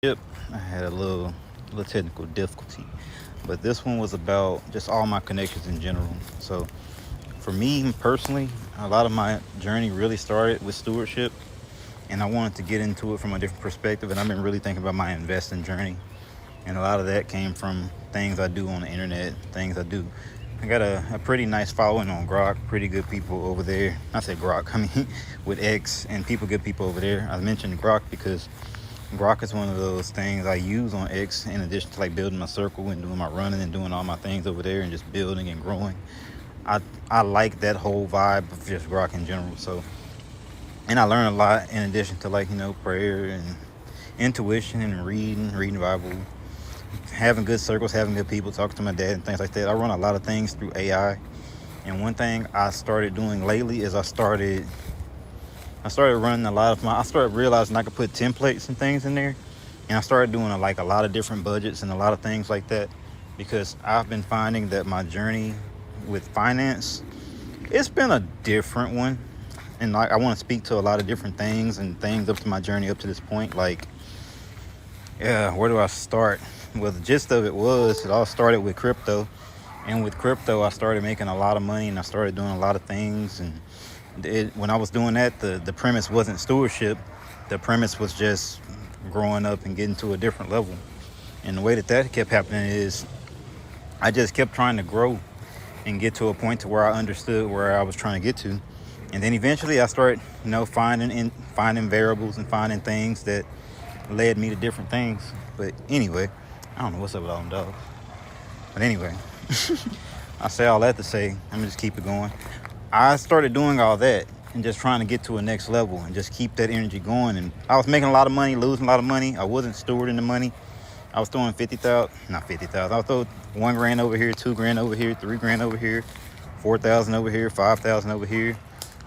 Yep, I had a little technical difficulty, but this one was about just all my connections in general. So for me personally, a lot of my journey really started with stewardship, and I wanted to get into it from a different perspective. And I've been really thinking about my investing journey, and a lot of that came from things I do on the internet, things I do. I got a pretty nice following on Grok, pretty good people over there. I say Grok, I mean with X, and good people over there. I mentioned Grok because Grok is one of those things I use on X in addition to like building my circle and doing my running and doing all my things over there and just building and growing. I I like that whole vibe of just Grok in general. So, and I learn a lot in addition to like prayer and intuition and reading Bible, having good circles, having good people, talking to my dad and things like that. I run a lot of things through AI. And one thing I started doing lately is I started running a lot of my. I started realizing I could put templates and things in there, and I started doing a lot of different budgets and a lot of things like that, because I've been finding that my journey with finance, it's been a different one, and like I want to speak to a lot of different things and things up to my journey up to this point. Like, yeah, where do I start? Well, the gist of it all started with crypto, and with crypto, I started making a lot of money, and I started doing a lot of things, and when I was doing that, the premise wasn't stewardship. The premise was just growing up and getting to a different level. And the way that kept happening is I just kept trying to grow and get to a point to where I understood where I was trying to get to. And then eventually I started, finding variables and finding things that led me to different things. But anyway, I don't know what's up with all them dogs. But anyway, I say all that to say, let me just keep it going. I started doing all that and just trying to get to a next level and just keep that energy going. And I was making a lot of money, losing a lot of money. I wasn't stewarding the money. I was throwing 50,000, not 50,000. I was throwing 1 grand over here, 2 grand over here, 3 grand over here, 4,000 over here, 5,000 over here,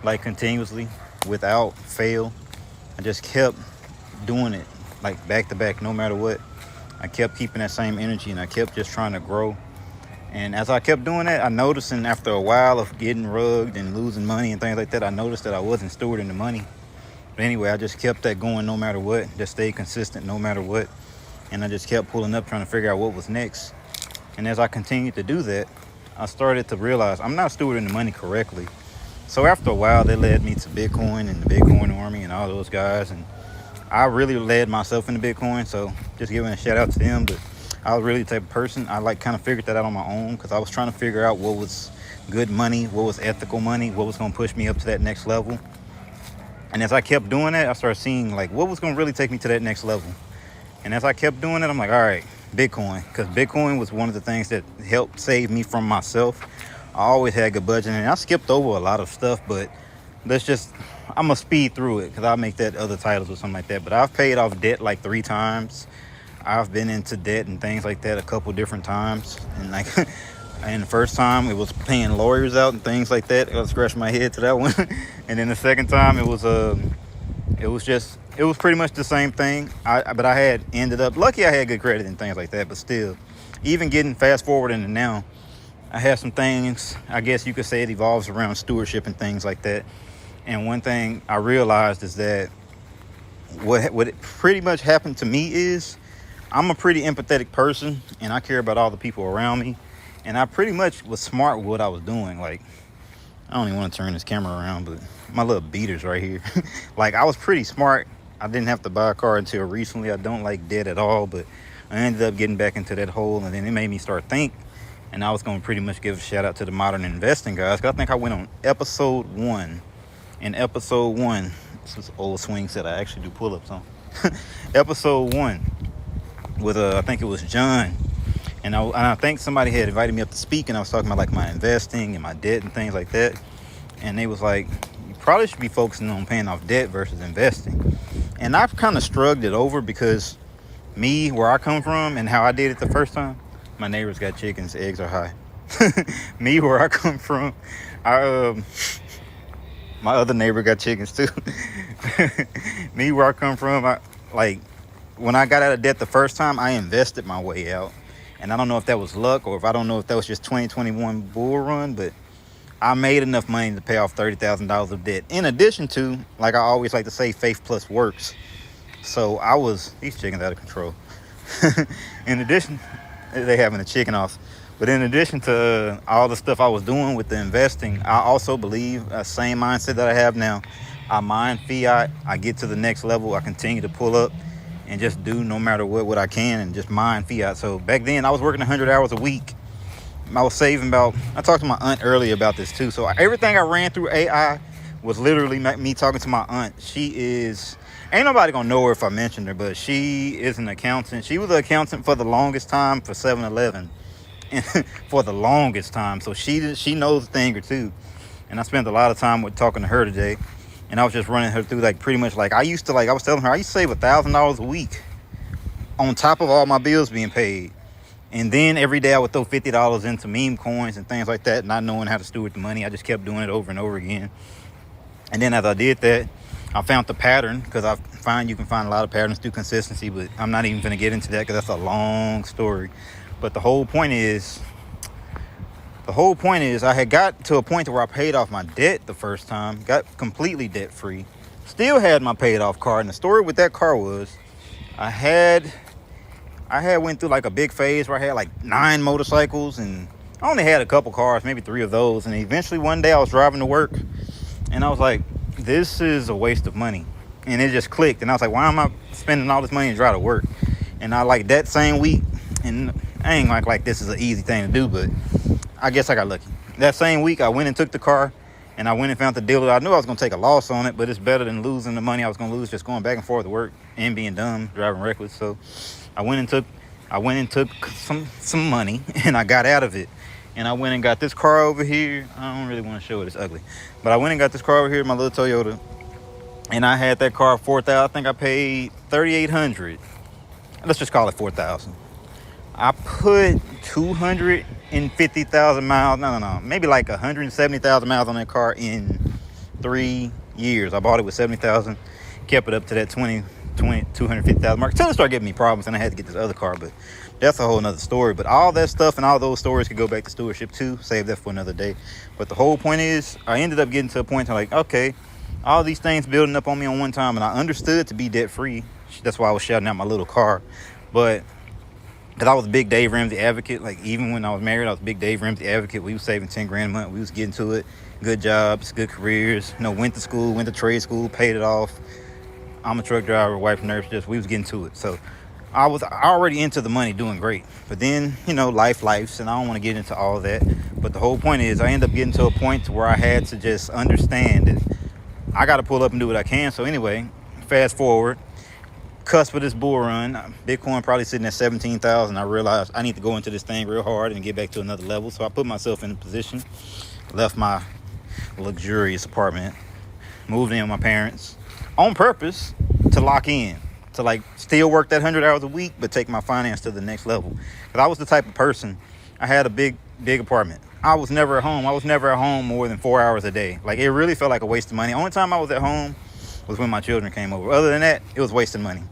like continuously without fail. I just kept doing it like back to back, no matter what. I kept keeping that same energy and I kept just trying to grow. And as I kept doing that, I noticed, and after a while of getting rugged and losing money and things like that, I noticed that I wasn't stewarding the money. But anyway, I just kept that going no matter what, just stayed consistent no matter what. And I just kept pulling up, trying to figure out what was next. And as I continued to do that, I started to realize I'm not stewarding the money correctly. So after a while, they led me to Bitcoin and the Bitcoin Army and all those guys. And I really led myself into Bitcoin. So just giving a shout out to them. But I was really the type of person, I kind of figured that out on my own, because I was trying to figure out what was good money, what was ethical money, what was going to push me up to that next level. And as I kept doing that, I started seeing like what was going to really take me to that next level. And as I kept doing it, I'm like, all right, Bitcoin, because Bitcoin was one of the things that helped save me from myself. I always had good budgeting, and I skipped over a lot of stuff, but I'm going to speed through it because I'll make that other titles or something like that. But I've paid off debt like 3 times. I've been into debt and things like that a couple different times. And like, and the first time it was paying lawyers out and things like that. I gotta scratch my head to that one. And then the second time it was pretty much the same thing. But I had ended up, lucky I had good credit and things like that. But still, even getting fast forward into now, I have some things, I guess you could say it evolves around stewardship and things like that. And one thing I realized is that what pretty much happened to me is, I'm a pretty empathetic person, and I care about all the people around me. And I pretty much was smart with what I was doing. Like, I don't even want to turn this camera around, but my little beater's right here. Like, I was pretty smart. I didn't have to buy a car until recently. I don't like debt at all, but I ended up getting back into that hole, and then it made me start think. And I was going to pretty much give a shout out to the modern investing guys, because I think I went on episode 1. In episode 1, this is old swing set I actually do pull-ups on. Episode 1. With I think it was John, and I think somebody had invited me up to speak, and I was talking about like my investing and my debt and things like that. And they was like, you probably should be focusing on paying off debt versus investing. And I've kind of shrugged it over, because me, where I come from and how I did it the first time, my neighbors got chickens, eggs are high. Me, where I come from, my other neighbor got chickens too. Me, where I come from, when I got out of debt the first time, I invested my way out. And I don't know if that was luck, or if I don't know if that was just 2021 bull run, but I made enough money to pay off $30,000 of debt. In addition to, like I always like to say, faith plus works. So these chickens out of control. In addition, they having the chicken off. But in addition to all the stuff I was doing with the investing, I also believe that same mindset that I have now. I mine fiat. I get to the next level. I continue to pull up and just do no matter what I can and just mine fiat. So back then I was working 100 hours a week. I was saving I talked to my aunt earlier about this too. So everything I ran through AI was literally me talking to my aunt. Ain't nobody gonna know her if I mentioned her, but she is an accountant. She was an accountant for the longest time for 7-Eleven. For the longest time. So she knows a thing or two. And I spent a lot of time talking to her today. And I was just running her through pretty much I was telling her I used to save $1,000 a week on top of all my bills being paid. And then every day I would throw $50 into meme coins and things like that, not knowing how to steward the money. I just kept doing it over and over again. And then as I did that, I found the pattern, because you can find a lot of patterns through consistency, but I'm not even going to get into that because that's a long story. But the whole point is I had got to a point where I paid off my debt the first time, got completely debt free, still had my paid off car. And the story with that car was I had went through a big phase where I had 9 motorcycles, and I only had a couple cars, maybe 3 of those. And eventually one day I was driving to work and I was like, this is a waste of money. And it just clicked. And I was like, why am I spending all this money to drive to work? And I that same week, and I ain't like this is an easy thing to do, but I guess I got lucky. That same week I went and took the car, and I went and found the dealer. I knew I was going to take a loss on it, but it's better than losing the money I was going to lose just going back and forth to work and being dumb, driving reckless. So I went and took some money, and I got out of it. And I went and got this car over here. I don't really want to show it, it's ugly. But I went and got this car over here, my little Toyota. And I had that car $4,000. I think I paid $3,800. Let's just call it $4,000. I put 250,000 miles. No. Maybe 170,000 miles on that car in 3 years. I bought it with 70,000. Kept it up to that 250,000 mark. Till it started giving me problems, and I had to get this other car. But that's a whole nother story. But all that stuff and all those stories could go back to stewardship too. Save that for another day. But the whole point is, I ended up getting to a point where okay, all these things building up on me on one time, and I understood to be debt free. That's why I was shouting out my little car. But because I was a big Dave Ramsey advocate, even when I was married, I was a big Dave Ramsey advocate. We was saving 10 grand a month. We was getting to it. Good jobs, good careers. Went to school, went to trade school, paid it off. I'm a truck driver, wife nurse. We was getting to it. So I was already into the money, doing great. But then, life's, and I don't want to get into all that. But the whole point is, I ended up getting to a point where I had to just understand that I got to pull up and do what I can. So anyway, fast forward, cusp of this bull run, Bitcoin probably sitting at 17,000. I realized I need to go into this thing real hard and get back to another level. So I put myself in a position, left my luxurious apartment, moved in with my parents on purpose to lock in, to still work that 100 hours a week, but take my finance to the next level. Because I was the type of person, I had a big apartment. I was never at home. I was never at home more than 4 hours a day. It really felt like a waste of money. Only time I was at home was when my children came over. Other than that, it was wasting money.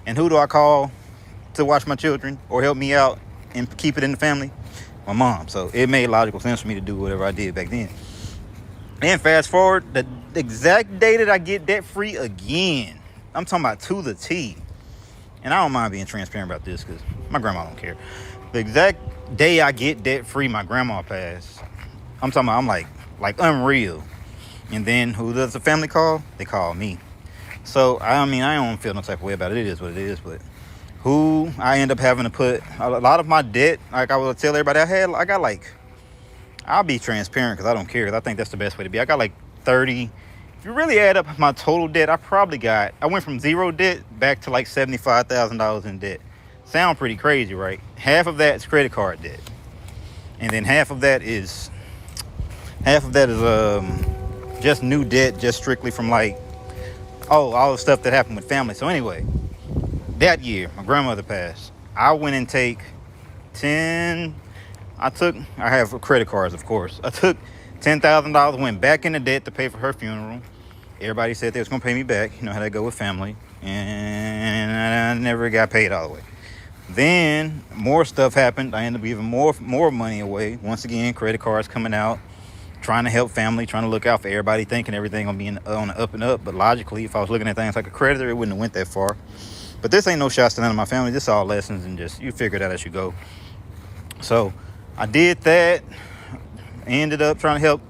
And who do I call to watch my children or help me out and keep it in the family? My mom. So it made logical sense for me to do whatever I did back then. And fast forward, the exact day that I get debt free again, I'm talking about to the T. And I don't mind being transparent about this because my grandma don't care. The exact day I get debt free, my grandma passed. I'm talking about, I'm like unreal. And then who does the family call? They call me. So, I don't feel no type of way about it. It is what it is. But who I end up having to put a lot of my debt, I will tell everybody I'll be transparent because I don't care. Because I think that's the best way to be. I got 30. If you really add up my total debt, I went from zero debt back to $75,000 in debt. Sound pretty crazy, right? Half of that is credit card debt. And then half of that is just new debt, just strictly from all the stuff that happened with family. So anyway, that year, my grandmother passed. I went and I have credit cards, of course. I took $10,000, went back into debt to pay for her funeral. Everybody said they was going to pay me back. You know how that go with family. And I never got paid all the way. Then more stuff happened. I ended up giving more money away. Once again, credit cards coming out. trying to help family, trying to look out for everybody, thinking everything gonna be on the up and up. But logically, if I was looking at things like a creditor, it wouldn't have went that far. But this ain't no shots to none of my family. This is all lessons, and just you figure it out as you go. So I did that. Ended up trying to help.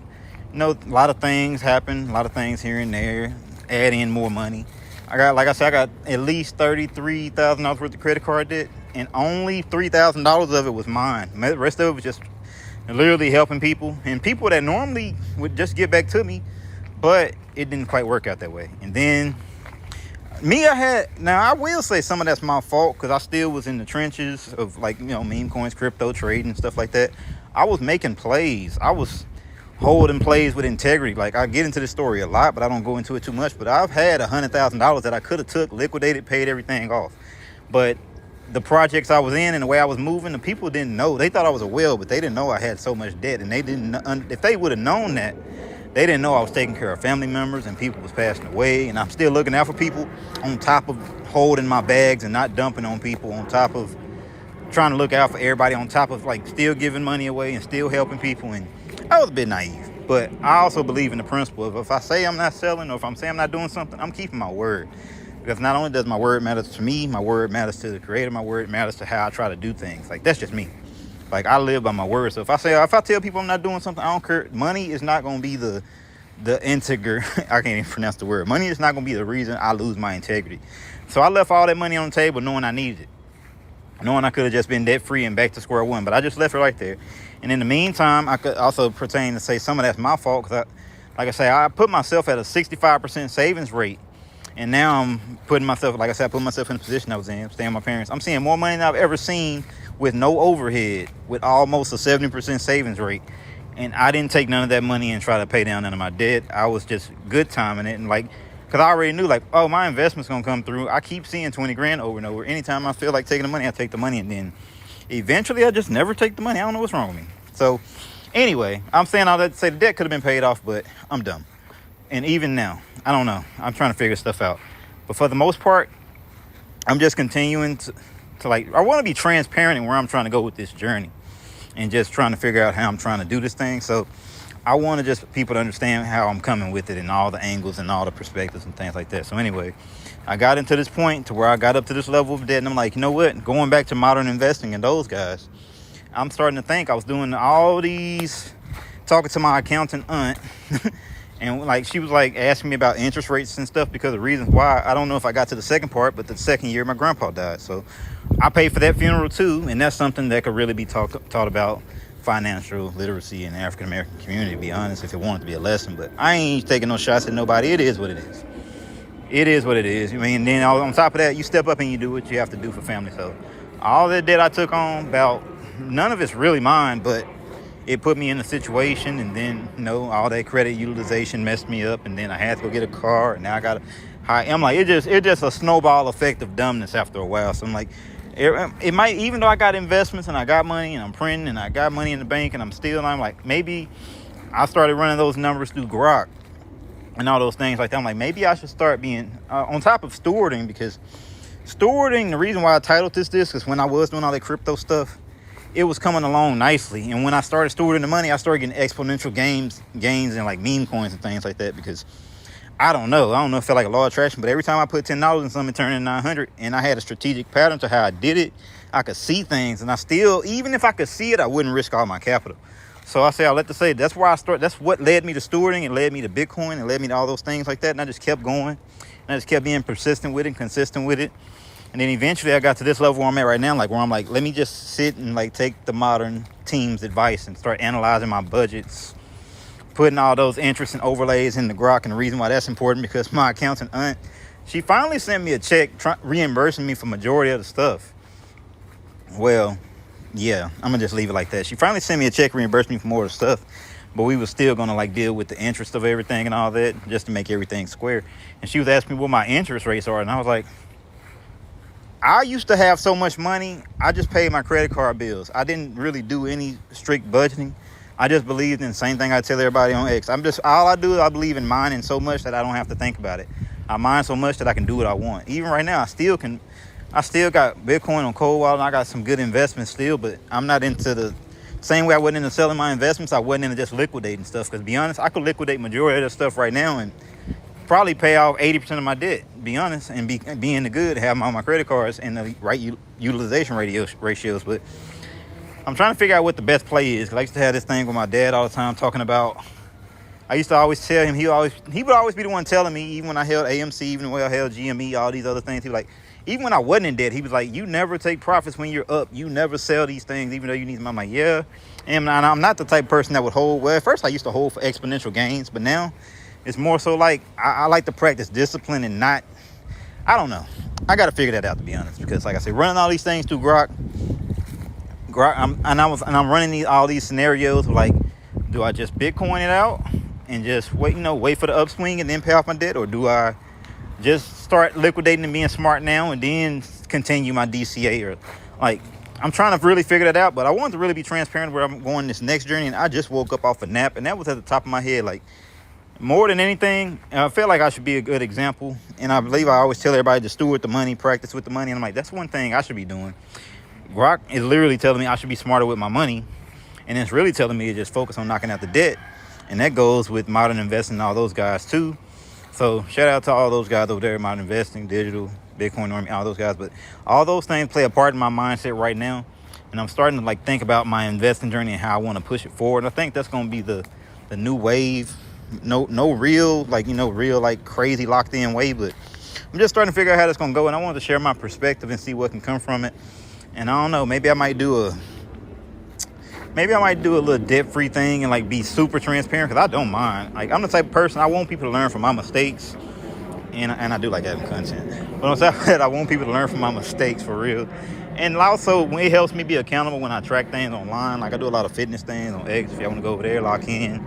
A lot of things happen, a lot of things here and there. Add in more money. I got at least $33,000 worth of credit card debt, and only $3,000 of it was mine. The rest of it was just literally helping people, and people that normally would just get back to me, but it didn't quite work out that way. And then I will say some of that's my fault, because I still was in the trenches of meme coins, crypto trading and stuff like that. I was making plays. I was holding plays with integrity. Like, I get into this story a lot, but I don't go into it too much. But I've had $100,000 that I could have took, liquidated, paid everything off. But the projects I was in and the way I was moving, the people didn't know. They thought I was a whale, but they didn't know I had so much debt. And they didn't. If they would have known that, they didn't know I was taking care of family members and people was passing away. And I'm still looking out for people, on top of holding my bags and not dumping on people, on top of trying to look out for everybody, on top of still giving money away and still helping people. And I was a bit naive, but I also believe in the principle of, if I say I'm not selling, or if I'm saying I'm not doing something, I'm keeping my word. Because not only does my word matter to me, my word matters to the creator, my word matters to how I try to do things. That's just me. I live by my word. So if I tell people I'm not doing something, I don't care. Money is not going to be the integer. I can't even pronounce the word. Money is not going to be the reason I lose my integrity. So I left all that money on the table knowing I needed it. Knowing I could have just been debt free and back to square one, but I just left it right there. And in the meantime, I could also pertain to say some of that's my fault, because I put myself at a 65% savings rate, and now I'm putting myself, I put myself in the position I was in, staying with my parents. I'm seeing more money than I've ever seen with no overhead, with almost a 70% savings rate. And I didn't take none of that money and try to pay down none of my debt. I was just good timing it, and because I already knew, my investment's going to come through. I keep seeing 20 grand over and over. Anytime I feel like taking the money, I take the money. And then eventually I just never take the money. I don't know what's wrong with me. So anyway, I'm saying all that to say the debt could have been paid off, but I'm dumb. And even now, I don't know. I'm trying to figure stuff out. But for the most part, I'm just continuing to I want to be transparent in where I'm trying to go with this journey. And just trying to figure out how I'm trying to do this thing. So I want to just people to understand how I'm coming with it, and all the angles and all the perspectives and things like that. So anyway, I got into this point to where I got up to this level of debt, and I'm like, you know what? Going back to modern investing and those guys, I'm starting to think I was doing all these, talking to my accountant aunt, and she was asking me about interest rates and stuff because of reasons why. I don't know if I got to the second part, but the second year my grandpa died. So I paid for that funeral too, and that's something that could really be taught about. Financial literacy in the African American community, to be honest, if it wanted to be a lesson. But I ain't taking no shots at nobody. It is what it is. It is what it is. And then on top of that, you step up and you do what you have to do for family. So all that debt I took on, about none of it's really mine, but it put me in a situation, and then all that credit utilization messed me up, and then I had to go get a car, and now I got to hire. I'm it's just a snowball effect of dumbness after a while. So I'm it might, even though I got investments and I got money and I'm printing and I got money in the bank and I'm maybe I started running those numbers through Grok and all those things like that. I'm like, maybe I should start being on top of stewarding, because stewarding, the reason why I titled this because when I was doing all that crypto stuff, it was coming along nicely. And when I started stewarding the money, I started getting exponential gains in meme coins and things like that, because I don't know if it felt like a law of attraction, but every time I put $10 in something, it turned into 900, and I had a strategic pattern to how I did it. I could see things, and I still, even if I could see it, I wouldn't risk all my capital. So that's where I started. That's what led me to stewarding. It led me to Bitcoin. It led me to all those things like that, and I just kept going, and I just kept being persistent with it, consistent with it. And then eventually I got to this level where I'm at right now, where I'm let me just sit and take the modern team's advice and start analyzing my budgets, putting all those interests and overlays in the Grok. And the reason why that's important, because my accountant aunt, she finally sent me a check reimbursing me for majority of the stuff. Well, yeah, I'm gonna just leave it like that. She finally sent me a check reimbursing me for more of the stuff, but we were still gonna deal with the interest of everything and all that, just to make everything square. And she was asking me what my interest rates are, and I was like, I used to have so much money, I just paid my credit card bills. I didn't really do any strict budgeting. I just believed in the same thing I tell everybody on X. All I do is I believe in mining so much that I don't have to think about it. I mine so much that I can do what I want. Even right now, I still got Bitcoin on cold wallet, and I got some good investments still, but I'm not into the Same way I wasn't into selling my investments, I wasn't into just liquidating stuff. Because to be honest, I could liquidate majority of that stuff right now and probably pay off 80% of my debt, be honest, and be in the good, have all my credit cards and the right utilization ratios. But I'm trying to figure out what the best play is. Because I used to have this thing with my dad all the time talking about, I used to always tell him, he would always be the one telling me, even when I held AMC, even when I held GME, all these other things, he was like, even when I wasn't in debt, he was like, you never take profits when you're up. You never sell these things, even though you need them. I'm like, yeah. And I'm not the type of person that would hold. Well, at first I used to hold for exponential gains, but now it's more so like I like to practice discipline and not, I don't know. I got to figure that out, to be honest, because like I said, running all these things through Grok, I'm running all these scenarios like, do I just Bitcoin it out and just wait for the upswing and then pay off my debt, or do I just start liquidating and being smart now and then continue my DCA? Or like, I'm trying to really figure that out, but I wanted to really be transparent where I'm going this next journey. And I just woke up off a nap, and that was at the top of my head. Like, more than anything, I feel like I should be a good example. And I believe I always tell everybody to steward the money, practice with the money. And I'm like, that's one thing I should be doing. Grok is literally telling me I should be smarter with my money. And it's really telling me to just focus on knocking out the debt. And that goes with Modern Investing and all those guys too. So shout out to all those guys over there, Modern Investing, Digital, Bitcoin Army, all those guys. But all those things play a part in my mindset right now. And I'm starting to like think about my investing journey and how I want to push it forward. And I think that's going to be the new wave. No real, like crazy locked in way. But I'm just starting to figure out how that's going to go. And I wanted to share my perspective and see what can come from it. And I don't know, maybe I might do a little debt-free thing and like be super transparent, because I don't mind. Like, I'm the type of person, I want people to learn from my mistakes, and I do like having content. But on top of that, I want people to learn from my mistakes for real. And also, it helps me be accountable when I track things online. Like, I do a lot of fitness things on X. If y'all want to go over there, lock in.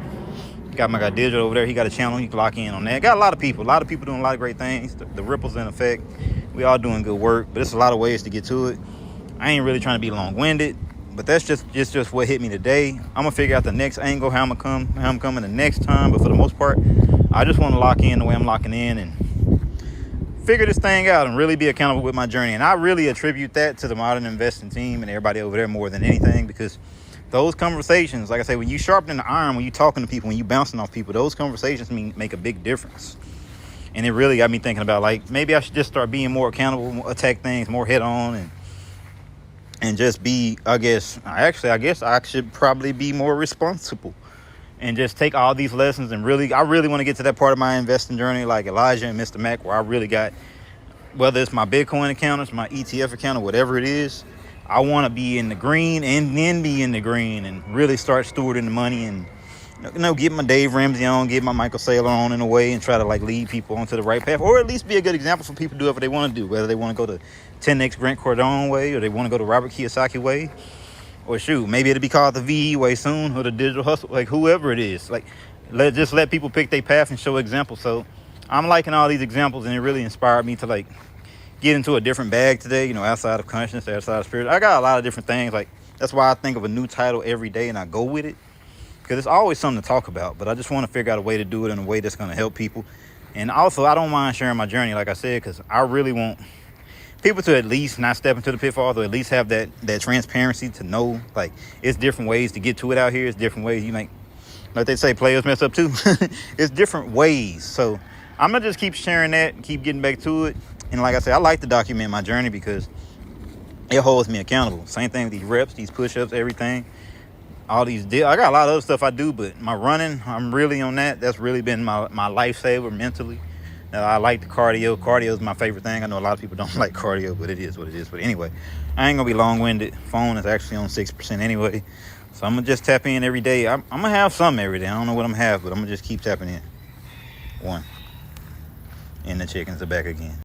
Got my guy Digital over there. He got a channel. You can lock in on that. Got a lot of people doing a lot of great things. The ripples in effect. We all doing good work, but it's a lot of ways to get to it. I ain't really trying to be long-winded. But that's just what hit me today. I'm gonna figure out the next angle, how I'm coming the next time. But for the most part, I just want to lock in the way I'm locking in and figure this thing out and really be accountable with my journey. And I really attribute that to the Modern Investing team and everybody over there more than anything, because those conversations, like I say, when you sharpen the iron, when you talking to people, when you bouncing off people, those conversations make a big difference. And it really got me thinking about, like, maybe I should just start being more accountable, attack things more head on, and just be, I guess I should probably be more responsible and just take all these lessons and I really want to get to that part of my investing journey like Elijah and Mr. Mac, where I really got, whether it's my Bitcoin account, it's my ETF account, or whatever it is, I want to be in the green and then be in the green and really start stewarding the money and, get my Dave Ramsey on, get my Michael Saylor on in a way and try to like lead people onto the right path, or at least be a good example for people to do whatever they want to do, whether they want to go to 10x Grant Cardone way, or they want to go to Robert Kiyosaki way, or shoot, maybe it'll be called the VE way soon, or the digital hustle, like whoever it is. Like, let people pick their path and show examples. So I'm liking all these examples, and it really inspired me to like get into a different bag today, outside of consciousness, outside of spirit. I got a lot of different things. Like, that's why I think of a new title every day and I go with it, because it's always something to talk about. But I just want to figure out a way to do it in a way that's going to help people. And also, I don't mind sharing my journey, like I said, because I really want people to at least not step into the pitfalls, or at least have that transparency to know, like, it's different ways to get to it out here. It's different ways. Like they say, players mess up too. It's different ways. So I'm going to just keep sharing that and keep getting back to it. And like I said, I like to document my journey because it holds me accountable. Same thing with these reps, these push-ups, everything. All these deals. I got a lot of other stuff I do, but my running, I'm really on that. That's really been my lifesaver mentally. I like the cardio. Cardio is my favorite thing. I know a lot of people don't like cardio, but it is what it is. But anyway, I ain't going to be long-winded. Phone is actually on 6% anyway. So I'm going to just tap in every day. I'm going to have some every day. I don't know what I'm going to have, but I'm going to just keep tapping in. 1. And the chickens are back again.